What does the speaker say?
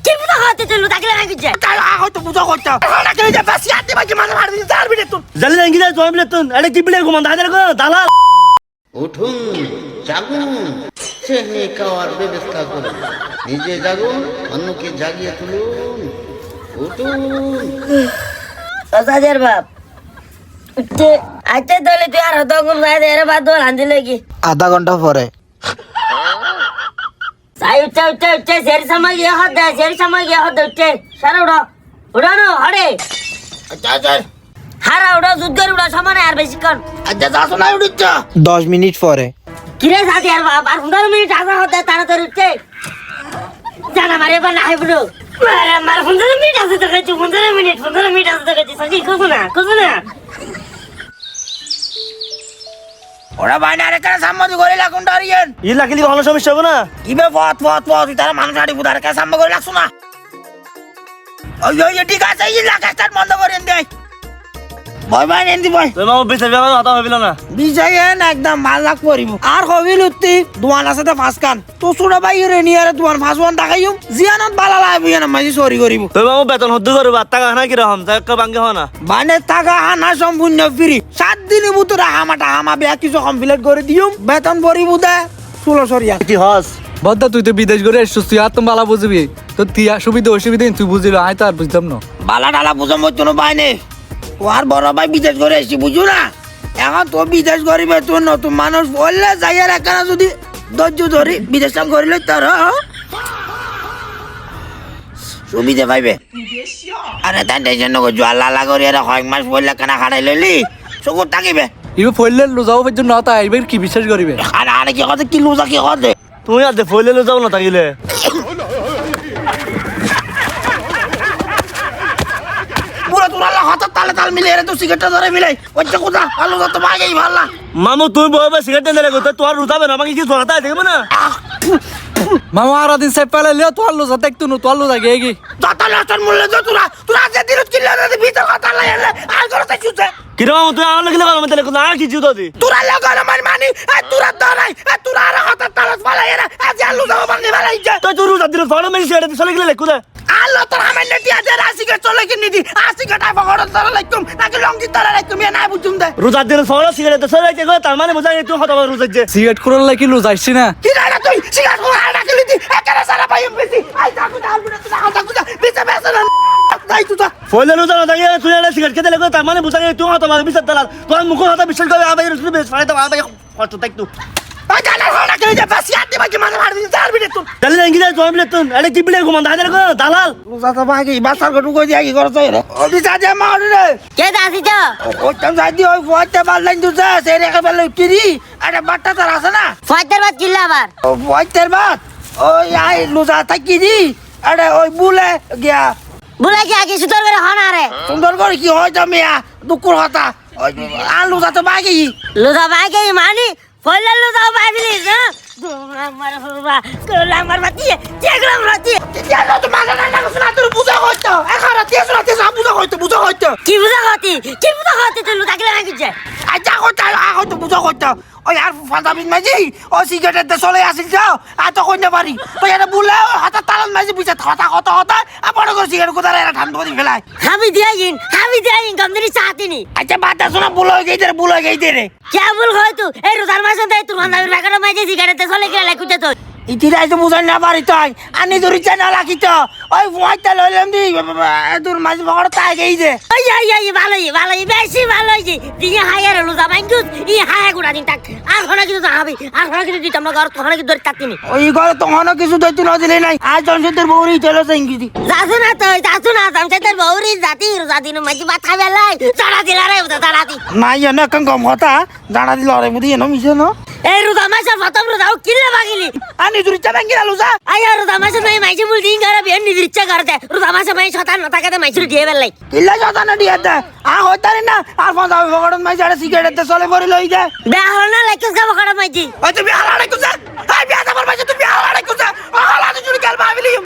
কি বুঝা খাতে তুই তাকলে না কিছু তাই হয়তো বুঝা করতে না কেন যে বাসি আতে বাকি মানে মার দিন চার বিলে তুই জানি না ইংরেজি জয় বিলে তুন এটা কি বিলে ঘুমান দাদা গো দালাল উঠুন জাগুন সেহে খাওয়ার ব্যবস্থা করুন নিজে জাগুন অন্যকে জাগিয়ে তুলুন উঠুন সাজার বাপ উঠতে আইতে দলে তুই আর হতো কোন রাত এর বাদ দল আনতে লাগি আধা ঘন্টা পরে সাই উঠতে সের সময় গিয়ে হদ উঠতে সারা উড়া না হড়ে আচ্ছা আচ্ছা হারা উড়া যুদ্ধের উড়া সমানে আর বেশিক্ষণ আচ্ছা যাস না উঠছ 10 মিনিট পরে কিরে সাথে আর বাপ আর 15 মিনিট আসা হতে তাড়াতাড়ি উঠতে জানা মারে বা না হাইবলো আমার 15 মিনিট আছে তো কাছে 15 মিনিট আছে তো কাছে সাজি কোন না ওরা বাইনা রে কাছে সম্মতি করে লাগুন ডারিয়েন ই লাগিলি কোনো সমস্যা হবে না কিবে ফত তুই তারা মানুষ আড়ি বুদার কাছে সম্মতি করে লাগছ না ওই ঠিক আছে এই লাগাস্টার বন্ধ করেন দে বয় ভাই নেন দি বয় তুই মামু বেঁচে যাবে হতা হইল না বিজয়েন একদম ভাল লাগ পড়িব আর হবিল উত্তি দুয়ান আছে তো ফাসকান তো সুরা ভাই রে নিয়ে রে দুয়ান ফাসওয়ান টাকাইম জিয়ানত বালা লাইব না মাঝি সরি করিব তুই মামু বেতন হদ্দু করব টাকা না কি রকম টাকা বাঙ্গে হনা মানে টাকা হানা সম্পূর্ণ ফ্রি 7 দিনের ভিতরে হামা বেয়া কিছু কমপ্লিট করে দিউম বেতন পড়িব দে 1600 কি হস বদ্দা তুই তো বিদেশ করে এসছিস তুই আর তো বালা বুঝবি তো তুই সুবিধা অসুবিধা তুই বুঝবি আমি তো আর বুঝতাম না বালা ডালা বুঝাম জন্য বাইনে ও আর বড় ভাই বিদেশ করে এসছি বুঝু না এখন তো বিদেশ করিবে তো নতুন মানুষ বললে যাইয়ার একখানা যদি ধৈর্য ধরি বিদেশ কাম করিলে তার সুবিধা পাইবে আরে তাই টেনশন নকর আল্লাহ করি আর কয়েক মাস বললে কেনা খাড়াই লইলি চকুর থাকিবে এবার ফেললে লোজাও পর্যন্ত না তাই এবার কি বিশ্বাস করিবে আরে আরে কি কথা কি লুজা কি কথা তুই আর ফইলে যাও না তাইলে পুরো তোর আল্লাহ হাতে তালে তাল মিলে রে তো সিগারেটটা ধরে মিলাই ওইটা কোথা আলু তো ভাগেই ভাল্লা মামু তুই বইবে সিগারেট দিলে গো তোর রুতাবে না আমাকে কি ধরাতা দেখবে না মামা আর দিন সাহেব পালে লিও তোর লোজা দেখতো না তোর লোজা গে গে যত লটন মূল্য যত তোরা যে দিনত কিল্লা রে ভিতর কথা লাইলে আর করতে চুতে কিরম তুই আমার লাগলে গেল মতে না কি জিউ দি তোরা লাগাল মানি আর তোরা দরাই আর তোরা আর হাতে তালত ফালাই না আজ আলু দাও ভাঙে ভালাই যা তুই রুতা দিলে ফড় মেরে সিগারেট চলে গেলে কুদা আল্লাহ তোর হামেন টিয়া দে রাসিকে চলে কিনি দি আসিকে টাই পকড় তোরা লাইকুম নাকি লঙ্গি তোরা লাইকুম এ না বুঝুম দে রুতা দিলে ফড় সিগারেট চলে যাইতে গো তার মানে বুঝা তুই হতা রুতা যে সিগারেট করার লাগি লোজাইছি না কি না তুই সিগারেট কোন আর রাখলি দি একারে সারা পাই বেশি আই তাকু দাল বিনা তুই হাতা কুদা বেঁচে বেঁচে না তাই তুই ফইলে রুতা না তাই তুই আর সিগারেট খেতে লাগো তার মানে বুঝা তুই হতা বিশ্বাস দালাল তোর মুখ হতা বিশ্বাস করে আবার রুতা বেশ ফাড়ে তো আবার কষ্ট তাই তুই আই জানা হনা করে যে বাসি আতে বাকি মানে মার দিন চার বিলে তুই জানি না ইংরেজি জয় বিলে তুন এটা কি বিলে ঘুমান দাদা গো দালাল লুজা তো ভাগি বাসার গটু কই দিয়া কি করছ রে ও বিসা যে মার রে কে দাসি যা ওই টাইম যাইদি ওই ফয়তে বাল্লাইন দুসা সেই রেখে বেলে উঠিরি আরে বাট্টা তার আছে না ফাইটার বাদ কিল্লা আবার ও ফয়তের বাদ ওই আই লুজা থাকি দি আরে ওই বুলে গিয়া বলে কি আগে সুতর করে হনা রে সুন্দর করে কি হয় মিয়া দুকুর হতা ওই আর লুজা তো ভাগি লুদা বাইকে মানি ফইলে লুদা বাইবিলি না আমার বাতি চেকলাম রাতি জানো তো মাগা না না তোর বুঝা হইতো এখন রাতে এসে বুঝা হইতো কি বুঝা খাতি তুই লুদা গেলে না কিছু আচ্ছা হইতো হইতো বুঝা হইতো ওই আর ফান্দাবিন মাঝি ও সিগারেট দে চলে আসিল যাও আর তো কইনা পারি তো এটা বুলা হাতে তালান মাঝি বুঝা হতা আর বড় করে সিগারেট কোথায় এরা ঠান্ডা দি ফেলায় হাবি দিয়াইন গমদিনি চাতিনি আচ্ছা বাতা শোনা বুল হয়ে গেইতে রে কে ভুল হয় তুই এই রোজার মাসে তাই তোর বান্ধবীর বাগানে মাঝে সিগারেট চলে গেলে কুচে তো ইতিরাই তো বুঝাই না পারি তাই আনি ধরি না রাখি তো ওই ফয়টা লইলাম দি তোর মাঝি পকড় তাই গেই দে আই ভালোই বেশি ভালো হইছে দিয়ে হায়ার লুদা বাইন্দুস ই হায়া গুড়া দিন তাক আর কোনা কিছু হাবি আর কোনা কিছু দিতাম না ঘর তখন কি ধরে তাতিনি ওই ঘরে তখনও কিছু দইতে না দিলে নাই আজ জনসের বউরি চলো ইংরেজি যাসু না তামচাইতের বউরি জাতি রোজা দিন মাঝে ভাত খাবে লাই জানা দিলা রে জানা দি নাই এনে কম কম হতা জানা দিল রে মুদি এনে মিছে ন এই রোজা মাসে প্রথম রোজাও কিলে বাগিলি আনি ধরি চাবেন কি লুজা আই আর রোজা মাসে নাই মাইছে বুল দিন করে বিয়ান নিদির ইচ্ছা করতে রোজা মাসে মাই শতান না তাকাতে মাইছুর দিয়ে বেলাই ইল্লা যতা না দিয়াতে হইতারি না আর ফোন দাও পকড়ন মাই যারা সিগারেট তে চলে পড়ি লই দে বে হল না লাইকস গাব কড়া মাইছি ওই তুমি হালাড়ে কুজা আই বিয়া আমার মাঝে তুমি হালাড়ে কুজা হালাড়ে জুড়ি গেল ভাবিলি